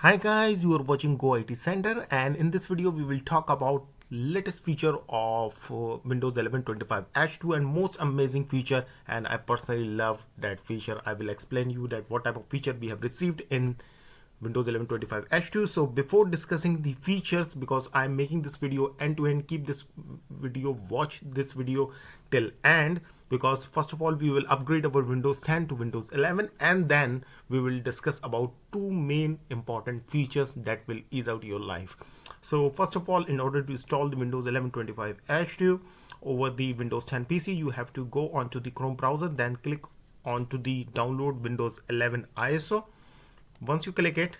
Hi guys, you are watching Go IT Center, and in this video we will talk about latest feature of Windows 11 25 H2 and most amazing feature, and I personally love that feature. I will explain you that what type of feature we have received in Windows 11 25 H2. So before discussing the features, because I'm making this video end to end, keep this video, watch this video till end, because first of all we will upgrade our Windows 10 to Windows 11, and then we will discuss about two main important features that will ease out your life. So first of all, in order to install the Windows 11 25 H2 over the Windows 10 PC, you have to go onto the Chrome browser, then click onto the download Windows 11 ISO. Once you click it,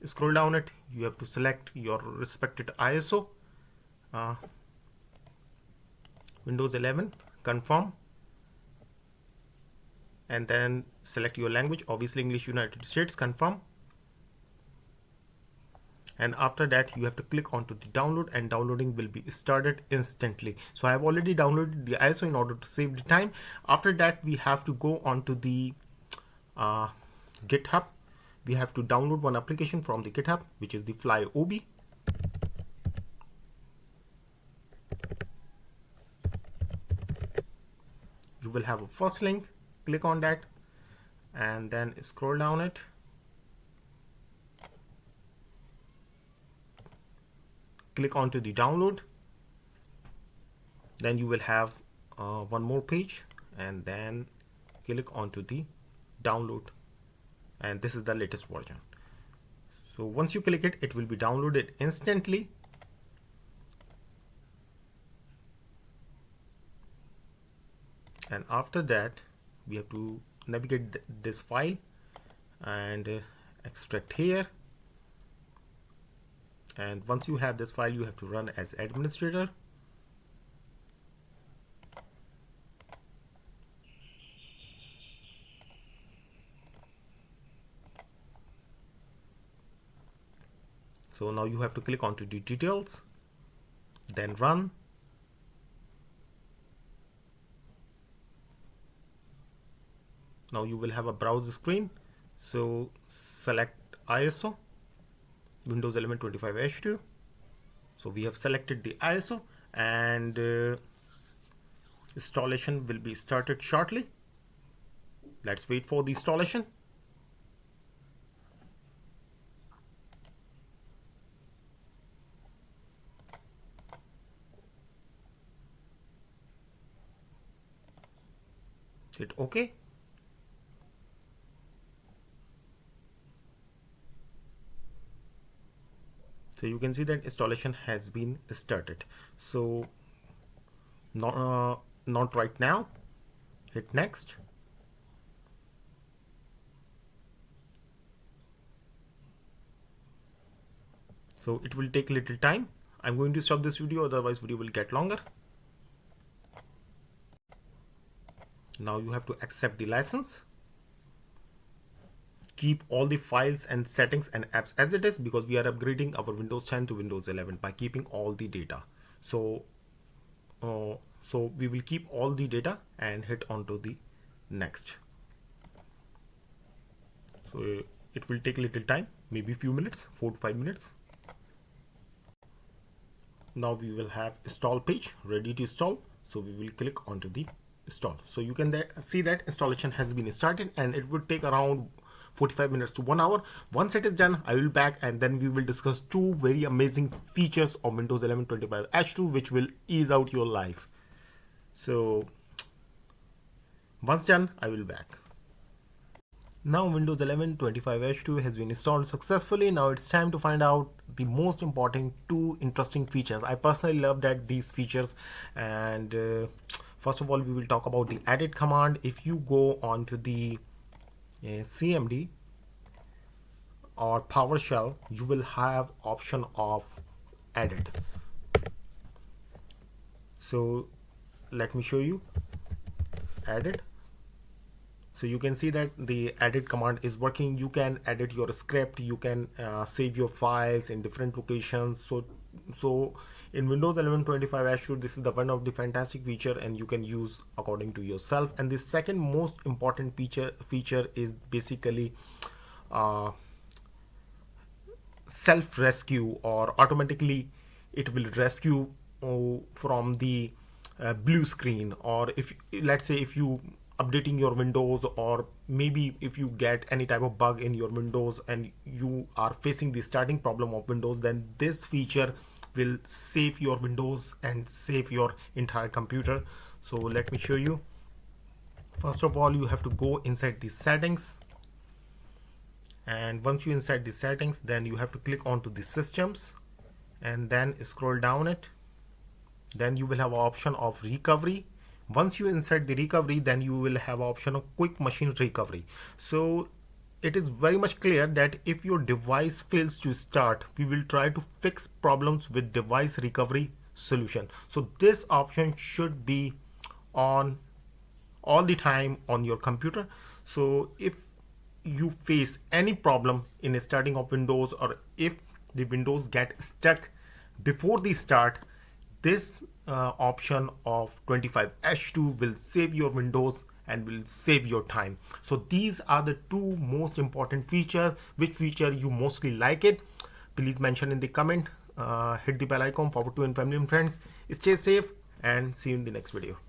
scroll down it, you have to select your respected ISO, uh, Windows 11, confirm, and then select your language, obviously English United States, confirm. And after that you have to click onto the download, and downloading will be started instantly. So I have already downloaded the ISO in order to save the time. After that we have to go onto the uh, GitHub. We have to download one application from the GitHub, which is the FlyOB. You will have a first link, click on that, and then scroll down it, click onto the download. Then you will have one more page, and then click onto the download, and this is the latest version. So once you click it, it will be downloaded instantly. And after that we have to navigate this file and extract here. And once you have this file, you have to run as administrator. So now you have to click onto the details, then run. Now you will have a browser screen. So select ISO Windows 11 25 H2. So we have selected the ISO, and installation will be started shortly. Let's wait for the installation. Hit OK. So you can see that installation has been started. So not right now. Hit next. So it will take a little time. I'm going to stop this video, otherwise video will get longer. Now you have to accept the license. Keep all the files and settings and apps as it is, because we are upgrading our Windows 10 to Windows 11 by keeping all the data. So we will keep all the data and hit onto the next. So it will take a little time, maybe few minutes, 4 to 5 minutes. Now we will have install page ready to install. So we will click onto the install. So you can see that installation has been started, and it would take around 45 minutes to 1 hour. Once it is done, I will be back, and then we will discuss two very amazing features of Windows 11 25 H2 which will ease out your life. So once done, I will be back. Now Windows 11 25 H2 has been installed successfully. Now it's time to find out the most important two interesting features. I personally love that these features, and first of all we will talk about the edit command. If you go onto the CMD or PowerShell, you will have option of edit. So let me show you edit. So you can see that the edit command is working. You can edit your script, you can save your files in different locations. So in Windows 11 25 H2, this is the one of the fantastic feature, and you can use according to yourself. And the second most important feature is basically self rescue, or automatically it will rescue from the blue screen. Or if, let's say, if you updating your windows, or maybe if you get any type of bug in your windows and you are facing the starting problem of windows, then this feature will save your windows and save your entire computer. So let me show you. First of all, you have to go inside the settings, and once you inside the settings, then you have to click onto the systems and then scroll down it. Then you will have an option of recovery. Once you insert the recovery, then you will have an option of quick machine recovery. So it is very much clear that if your device fails to start, we will try to fix problems with device recovery solution. So this option should be on all the time on your computer. So if you face any problem in starting of Windows, or if the Windows get stuck before the start, this option of 25H2 will save your Windows and will save your time. So these are the two most important features. Which feature you mostly like it? Please mention in the comment. Hit the bell icon. Forward to and family and friends. Stay safe and see you in the next video.